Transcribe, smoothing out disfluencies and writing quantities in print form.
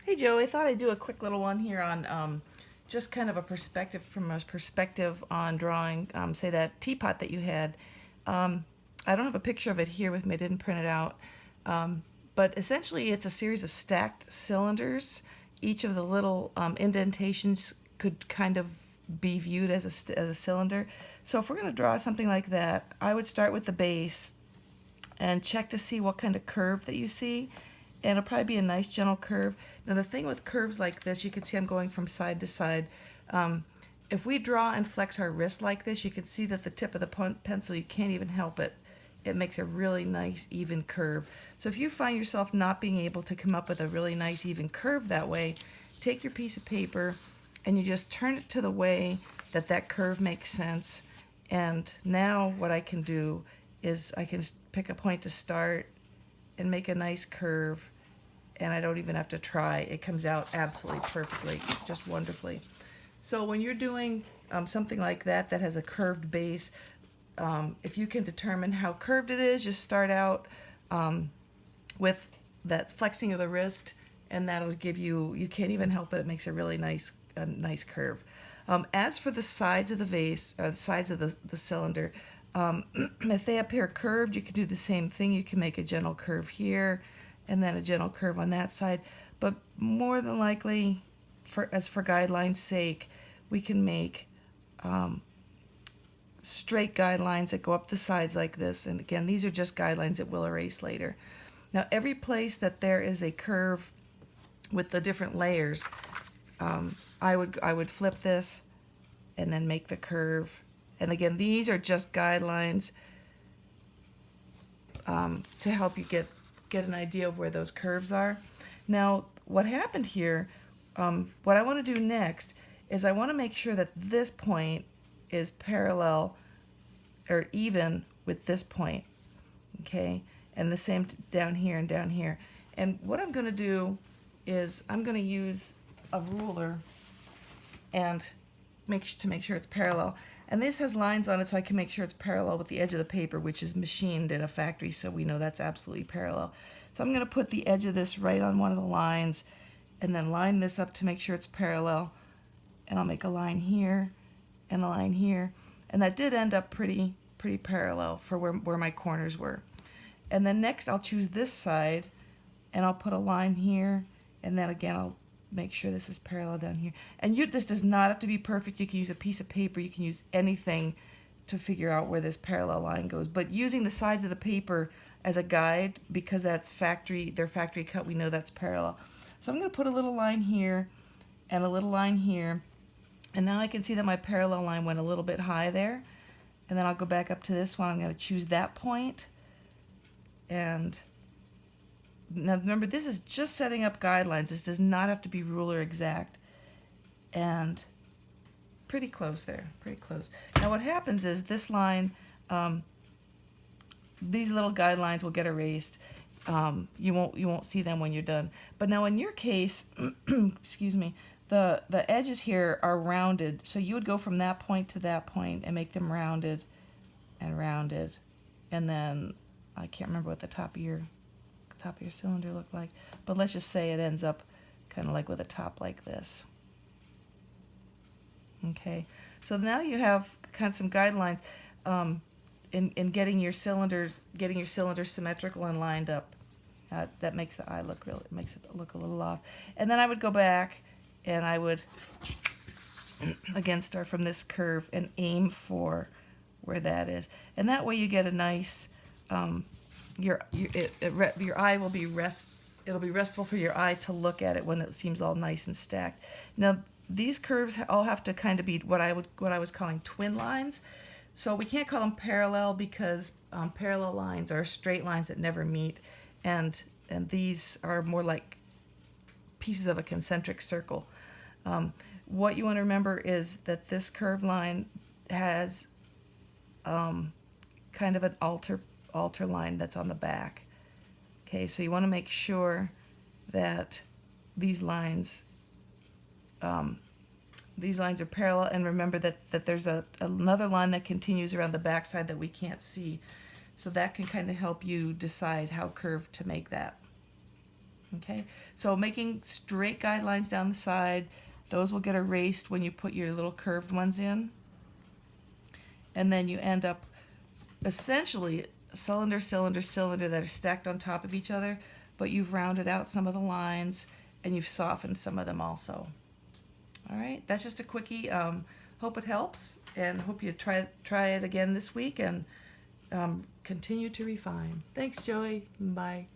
Hey Joe, I thought I'd do a quick little one here on just kind of a perspective from a perspective on drawing, say that teapot that you had. Um, I don't have a picture of it here with me, I didn't print it out. Um, but essentially, it's a series of stacked cylinders. Each of the little indentations could kind of be viewed as as a cylinder. So if we're going to draw something like that, I would start with the base and check to see what kind of curve that you see. And it'll probably be a nice gentle curve. Now the thing with curves like this, you can see I'm going from side to side. If we draw and flex our wrist like this, you can see that the tip of the pencil, you can't even help it. It makes a really nice even curve. So if you find yourself not being able to come up with a really nice even curve that way, take your piece of paper and you just turn it to the way that that curve makes sense. And now what I can do is I can pick a point to start and make a nice curve, and I don't even have to try. It comes out absolutely perfectly, just wonderfully. So when you're doing something like that that has a curved base, if you can determine how curved it is, just start out with that flexing of the wrist, and that'll give you, you can't even help it, it makes a really nice curve. As for the sides of the vase, or the sides of the cylinder, if they appear curved, you can do the same thing. You can make a gentle curve here and then a gentle curve on that side. But more than likely, for guidelines' sake, we can make straight guidelines that go up the sides like this. And again, these are just guidelines that we'll erase later. Now, every place that there is a curve with the different layers, I would flip this and then make the curve. And again, these are just guidelines to help you get an idea of where those curves are. Now, what happened here, what I want to do next is I want to make sure that this point is parallel or even with this point, okay? And the same down here and down here. And what I'm going to do is I'm going to use a ruler and make sure it's parallel. And this has lines on it so I can make sure it's parallel with the edge of the paper, which is machined in a factory, so we know that's absolutely parallel. So I'm going to put the edge of this right on one of the lines and then line this up to make sure it's parallel. And I'll make a line here and a line here. And that did end up pretty parallel for where my corners were. And then next I'll choose this side and I'll put a line here, and then again I'll make sure this is parallel down here. And this does not have to be perfect. You can use a piece of paper, you can use anything to figure out where this parallel line goes. But using the sides of the paper as a guide, because that's their factory cut, we know that's parallel. So I'm going to put a little line here and a little line here. And now I can see that my parallel line went a little bit high there. And then I'll go back up to this one. I'm going to choose that point. And now remember, this is just setting up guidelines. This does not have to be ruler exact. And pretty close there, pretty close. Now what happens is this line, these little guidelines will get erased. You won't see them when you're done. But now in your case, excuse me, the edges here are rounded. So you would go from that point to that point and make them rounded and rounded. And then I can't remember what the top of your cylinder look like, but let's just say it ends up kind of like with a top like this. Okay, so now you have kind of some guidelines in getting your cylinders symmetrical and lined up. That makes the eye look it makes it look a little off. And then I would go back and I would again start from this curve and aim for where that is, and that way you get a nice your eye will be it'll be restful for your eye to look at it when it seems all nice and stacked. Now these curves all have to kind of be what I was calling twin lines. So we can't call them parallel because parallel lines are straight lines that never meet, and these are more like pieces of a concentric circle. What you want to remember is that this curved line has kind of an alter line that's on the back. Okay, so you want to make sure that these lines are parallel, and remember that there's another line that continues around the back side that we can't see. So that can kind of help you decide how curved to make that. Okay, so making straight guidelines down the side, those will get erased when you put your little curved ones in. And then you end up essentially cylinder, cylinder, cylinder that are stacked on top of each other, but you've rounded out some of the lines and you've softened some of them also. All right, that's just a quickie. Hope it helps, and hope you try it again this week and continue to refine. Thanks, Joey. Bye.